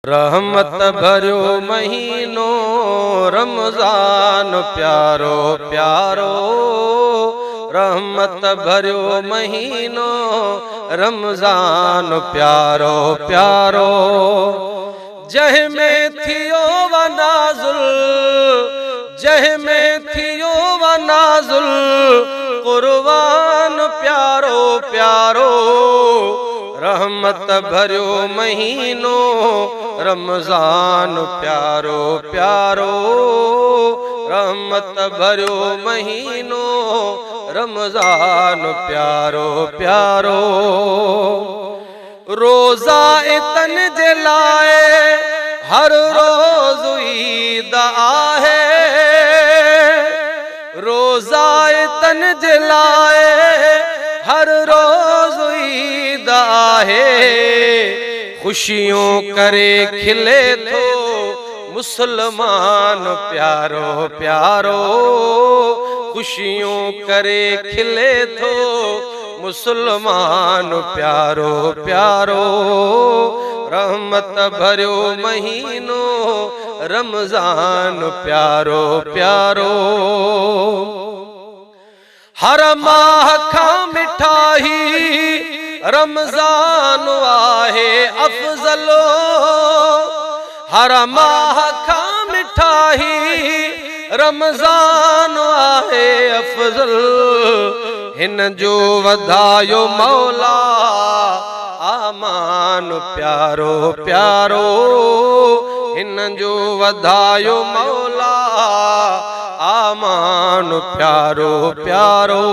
रहमत भरियो महीनो रमजान प्यारो प्यारो, रहमत भरियो महीनो रमजान प्यारो प्यारो। जह में थियो व नाज़ुल, जह में थियो व नाज़ुल कुर्बान प्यारो प्यारो। रहमत भरियो महीनो रमजान प्यारो प्यारो, रहमत भरियो महीनो रमजान प्यारो प्यारो। रोज़ा तन जे लाए हर रोज़ ईद आहे, रोज़ा तन जे लाए हर रोज़ ईद आहे। खुशियों करे खिले तो मुसलमान प्यारो प्यारो, खुशियों करे खिले तो मुसलमान प्यारो प्यारो। रहमत भरियो महीनो रमजान प्यारो प्यारो। हर माह खा मिठाई रमजान आहे अफजलो, हर माह खा मिठाई रमजान आहे अफजल। हिन जो वधायो मौला आमान प्यारो प्यारो, हिन जो वधायो मौला आमान प्यारो प्यारो।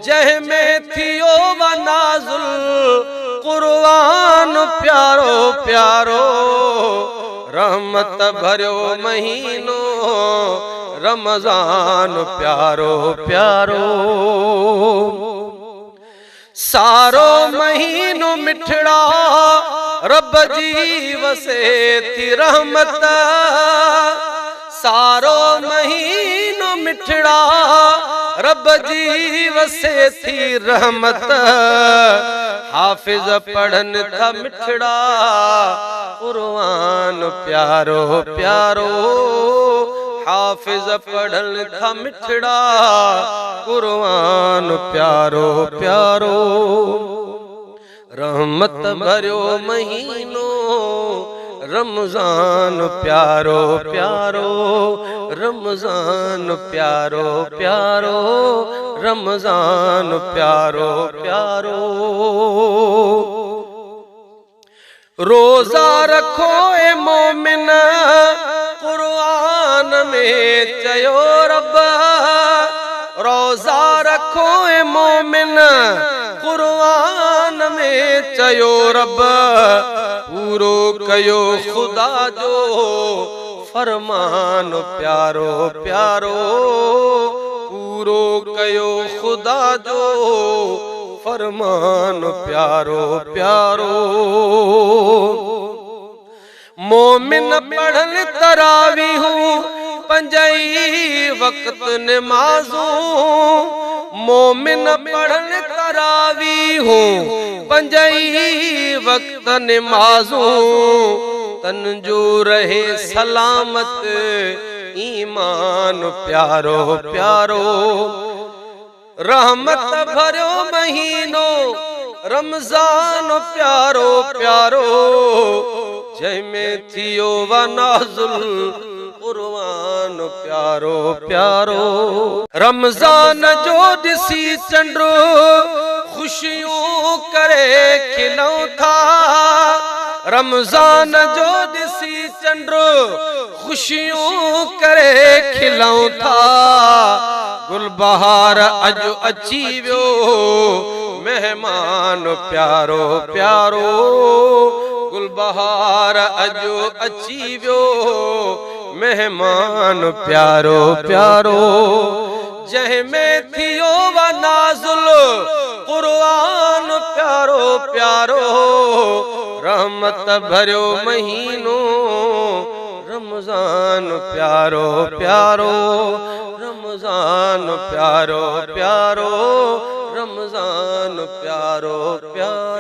जह में थियो व नाज़ुल कुर्बान प्यारो प्यारो। रहमत भरियो महीनो रमजान प्यारो प्यारो। सारो महीनो मिठड़ा रब जी वसे थी रहमत, सारो महीनो मिठड़ा रब जी वसे थी रहमत। हाफिज पढ़न था मिठड़ा कुर्आन प्यारो प्यारो, हाफिज पढ़न था मिठड़ा कुर्आन प्यारो प्यारो। रहमत भरियो महीनो रमजान प्यारो प्यारो, रमजान प्यारो प्यारो, रमजान प्यारो प्यारो। रोजा रखो ए मोमिन कुर्आन में चयो रब, रोजा रखो ए मोमिन कुर्आन में चयो रब। पूरो कयो खुदा जो फरमान प्यारो प्यारो, पूरो कयो खुदा जो फरमान प्यारो प्यारो। मोमिन पढ़न तरावी हूँ पंजई वक्त नमाजूं, मोमिन पढ़न तरावी हूँ पंजई वक्त नमाजूं। तन जो रहे सलामत ईमान प्यारो प्यारो। रहमत भरियो महीनो रमजान प्यारो प्यारो। जंहिंमें थियो व नाज़ुल कुर्आन प्यारो प्यारो। रमजान जो ॾिसी चंड खुशियूं करे खिलऊं था, रमजान जो ॾिसी चंड खुशियूं करे खिलऊं था। गुलबहार अॼु अची वियो मेहमान प्यारो प्यारो, गुलबहार अॼु अची वियो मेहमान प्यारो प्यारो। जंहिंमें थियो व नाज़ुल कुर्आन प्यारो प्यारो। रहमत भरियो महीनो रमजान प्यारो प्यारो, रमजान प्यारो प्यारो, रमजान प्यारो प्यारो।